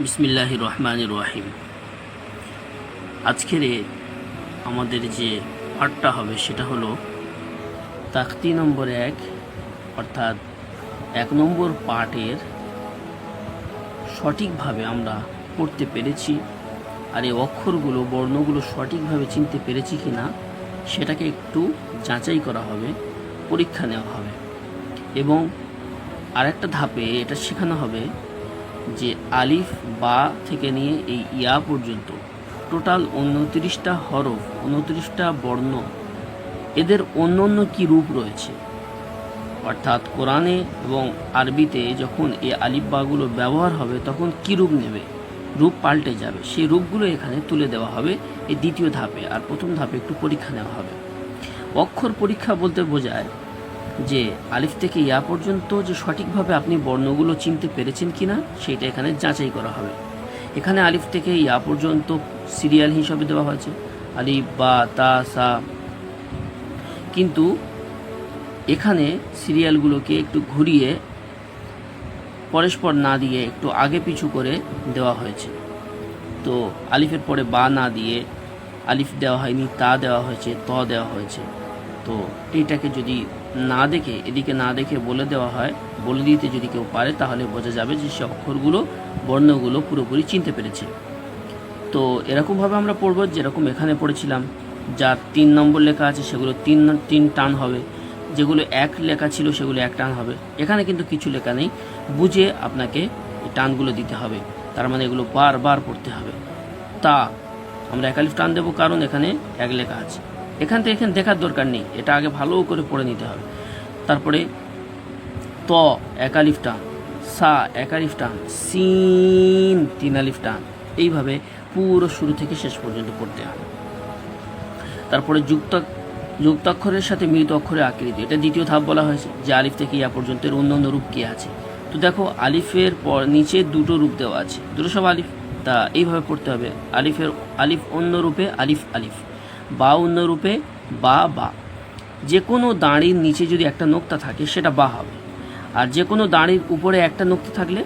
বিসমিল্লাহির রহমানির রহিম। আজকের আমাদের যে পাঠটা হবে সেটা হলো তাকতি নম্বর 1, অর্থাৎ 1 নম্বর পাঠের সঠিকভাবে আমরা পড়তে পেরেছি আর এই অক্ষরগুলো বর্ণগুলো সঠিকভাবে চিনতে পেরেছি কিনা সেটাকে একটু যাচাই করা হবে, পরীক্ষা নেওয়া হবে। এবং আরেকটা ধাপে এটা শেখানো হবে যে আলিফ বা থেকে নিয়ে এই ইয়া পর্যন্ত টোটাল 29টা হরফ, 29টা বর্ণ, এদের অন্য অন্য কী রূপ রয়েছে, অর্থাৎ কোরআনে এবং আরবিতে যখন এই আলিফ বাগুলো ব্যবহার হবে তখন কী রূপ নেবে, রূপ পাল্টে যাবে, সেই রূপগুলো এখানে তুলে দেওয়া হবে এই দ্বিতীয় ধাপে। আর প্রথম ধাপে একটু পরীক্ষা নেওয়া হবে। অক্ষর পরীক্ষা বলতে বোঝায় যে আলিফ থেকে ইয়া পর্যন্ত যে সঠিকভাবে আপনি বর্ণগুলো চিনতে পেরেছেন কিনা সেইটা এখানে যাচাই করা হবে। এখানে আলিফ থেকে ইয়া পর্যন্ত সিরিয়াল হিসাবে দেওয়া হয়েছে, আলিফ বা তা সা, কিন্তু এখানে সিরিয়ালগুলোকে একটু ঘুরিয়ে পরস্পর না দিয়ে একটু আগে পিছু করে দেওয়া হয়েছে। তো আলিফের পরে বা না দিয়ে আলিফ দেওয়া হয়নি, তা দেওয়া হয়েছে, ত দেওয়া হয়েছে। তো এইটাকে যদি না দেখে, এদিকে না দেখে বলে দেওয়া হয়, বলে দিতে যদি কেউ পারে তাহলে বোঝা যাবে যে সে অক্ষরগুলো, বর্ণগুলো পুরোপুরি চিনতে পেরেছে। তো এরকমভাবে আমরা পড়ব যেরকম এখানে পড়েছিলাম। যা 3 নম্বর লেখা আছে সেগুলো তিন টান হবে, যেগুলো 1 লেখা ছিল সেগুলো 1 টান হবে। এখানে কিন্তু কিছু লেখা নেই, বুঝে আপনাকে এই টানগুলো দিতে হবে। তার মানে এগুলো বারবার পড়তে হবে। তা আমরা 1 আলিফ টান দেবো, কারণ এখানে 1 লেখা আছে। এখান থেকে এখানে দেখার দরকার নেই, এটা আগে ভালো করে পড়ে নিতে হবে। তারপরে ত 1 আলিফ টান, সা 1 আলিফ টান, সিন 3 আলিফ টান, এইভাবে পুরো শুরু থেকে শেষ পর্যন্ত পড়তে হবে। তারপরে যুক্তাক্ষরের সাথে মিলিত অক্ষরের আকৃতি, এটা দ্বিতীয় ধাপ বলা হয়েছে যে আলিফ থেকে ইয়া পর্যন্ত এর অন্য রূপ কী আছে। তো দেখো আলিফের পর নিচে 2টো রূপ দেওয়া আছে, দুটো সব আলিফ। তা এইভাবে পড়তে হবে। আলিফ অন্য রূপে আলিফ আলিফ, বা অন্য রূপে বা বা। যে কোনো দাঁড়ির নিচে যদি একটা নোক্তা থাকে সেটা বা হবে, আর যে কোনো দাঁড়ির উপরে একটা নোক্তা থাকলে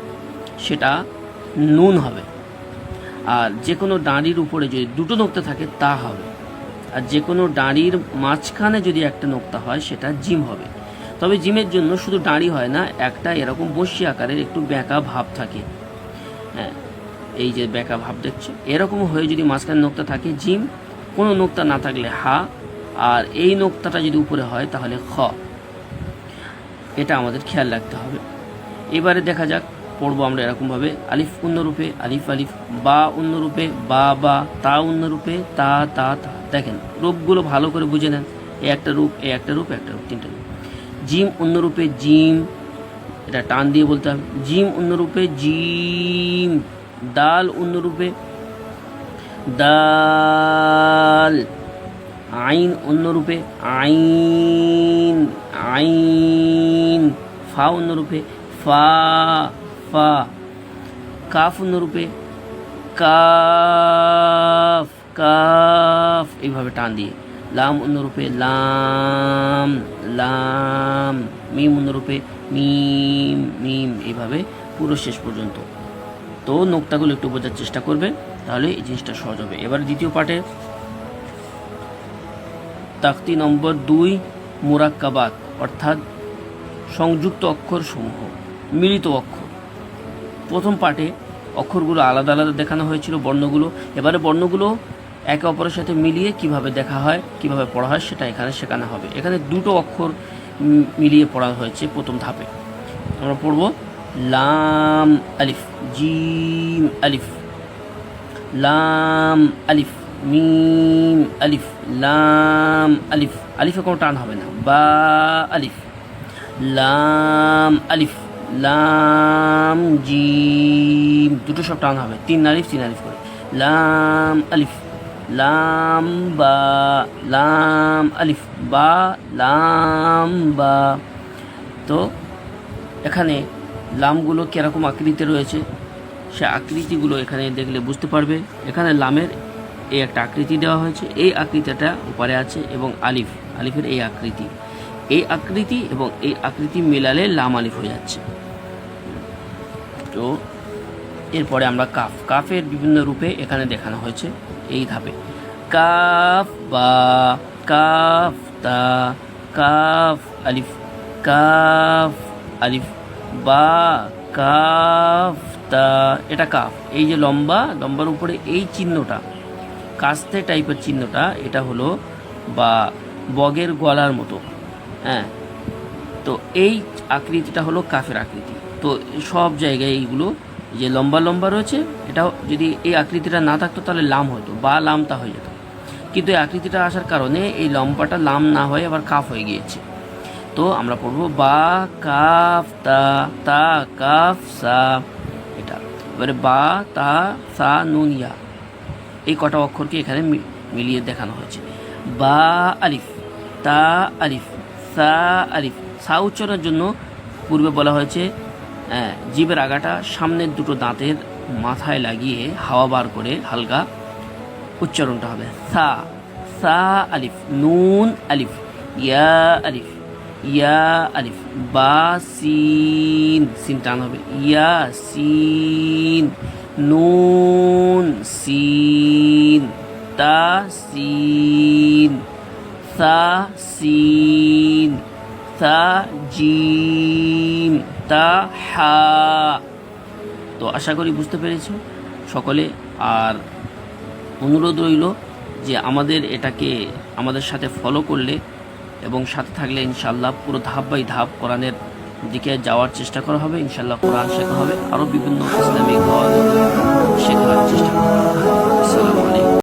সেটা নুন হবে, আর যে কোনো দাঁড়ির উপরে যদি 2টো নোক্তা থাকে তা হবে, আর যে কোনো দাঁড়ির মাঝখানে যদি একটা নোক্তা হয় সেটা জিম হবে। তবে জিমের জন্য শুধু দাঁড়ি হয় না, একটা এরকম বসি আকারের একটু বেঁকা ভাব থাকে। হ্যাঁ, এই যে বেঁকা ভাব দেখছো, এরকম হয়ে যদি মাঝখানে নোক্তা থাকে জিম, কোনো নোক্তা না থাকলে হা, আর এই নোক্তাটা যদি উপরে হয় তাহলে খ। এটা আমাদের খেয়াল রাখতে হবে। এবারে দেখা যাক, পড়বো আমরা এরকমভাবে। আলিফ অন্যরূপে আলিফ আলিফ, বা অন্যরূপে বা বা, তা অন্যরূপে তা তা তা। দেখেন রূপগুলো ভালো করে বুঝে নেন। এ একটা রূপ, এ একটা রূপ, একটা রূপ, 3টে রূপ। জিম অন্যরূপে জিম, এটা টান দিয়ে বলতে হবে। জিম অন্যরূপে জিম। দাল অন্যরূপে দাল। আইন অন্যরূপে আইন আইন। ফা অন্যরূপে ফা ফা। কাফ অন্যরূপে কাফ কাফ, এইভাবে টান দিয়ে। লাম অন্যরূপে লাম লাম। মিম অন্যরূপে মিম মিম, এইভাবে পুরো শেষ পর্যন্ত। তো নোক্তাগুলো একটু বোঝার চেষ্টা করবে, তাহলে এই জিনিসটা সহজ হবে। এবার দ্বিতীয় পার্টে তাকতি নম্বর 2, মুরাক্কাবাত, অর্থাৎ সংযুক্ত অক্ষর সমূহ, মিলিত অক্ষর। প্রথম পার্টে অক্ষরগুলো আলাদা আলাদা দেখানো হয়েছিল, বর্ণগুলো। এবারে বর্ণগুলো একে অপরের সাথে মিলিয়ে কিভাবে দেখা হয়, কিভাবে পড়া হয় সেটা এখানে শেখানো হবে। এখানে 2টো অক্ষর মিলিয়ে পড়া হয়েছে প্রথম ধাপে। আমরা পড়ব লাম আলিফ জিম আলিফ, লাম আলিফ মিম আলিফ, লাম আলিফ, আলিফে কোনো টান হবে না, বা আলিফ, লাম আলিফ, লাম জিম, 2টো সব টান হবে, 3 আলিফ 3 আলিফ করে। লাম আলিফ, লাম বা, লাম আলিফ বা, লাম বা। তো এখানে লামগুলো কীরকম আকৃতিতে রয়েছে সে আকৃতিগুলো এখানে দেখলে বুঝতে পারবে। এখানে লামের এই একটা আকৃতি দেওয়া হয়েছে, এই আকৃতিটা উপরে আছে, এবং আলিফের এই আকৃতি, এবং এই আকৃতি মেলালে লাম আলিফ হয়ে যাচ্ছে। তো এরপরে আমরা কাফ, কাফের বিভিন্ন রূপে এখানে দেখানো হয়েছে এই ধাপে। কাফ বা, কাফ তা, কাফ আলিফ, কাফ আলিফ বা, কাফ তা, এটা কাফ। এই যে লম্বার উপরে এই চিহ্নটা, কাস্তে টাইপের চিহ্নটা, এটা হলো বা বগের গলার মতো। হ্যাঁ, তো এই আকৃতিটা হলো কাফের আকৃতি। তো সব জায়গায় এইগুলো যে লম্বা রয়েছে, এটাও যদি এই আকৃতিটা না থাকতো তাহলে লাম হতো, বা লামতা হয়ে যেত। কিন্তু এই আকৃতিটা আসার কারণে এই লম্বাটা লাম না হয়ে আবার কাফ হয়ে গিয়েছে। তো আমরা পড়বো বা, কাফ তা, তা কাফ সা, এটা। এবারে বা, তা, সা, নুন, ইয়া, এই কটা অক্ষরকে এখানে মিলিয়ে দেখানো হয়েছে। বা আলিফ, তা আলিফ, সা আলিফ। সা উচ্চারণের জন্য পূর্বে বলা হয়েছে জিভের আগাটা সামনের দুটো দাঁতের মাথায় লাগিয়ে হাওয়া বার করে হালকা উচ্চারণটা হবে। সা, সা আলিফ, নুন আলিফ, ইয়া আলিফ, ইয়া আলিফ, বা সিন, সিন টান হবে, ইয়া সিন, নুন সিন, তা সিন, সা সিন, সা জিম, তা হা। তো আশা করি বুঝতে পেরেছ সকলে। আর অনুরোধ রইল যে এটাকে আমাদের সাথে ফলো করলে এবং সাথে থাকলে ইনশাল্লাহ পুরো ধাপ বাই ধাপ কোরআনের দিকে যাওয়ার চেষ্টা করা হবে। ইনশাল্লাহ কোরআন শেখা হবে, আরও বিভিন্ন ইসলামিক শেখার চেষ্টা করা হবে। আসসালামু আলাইকুম।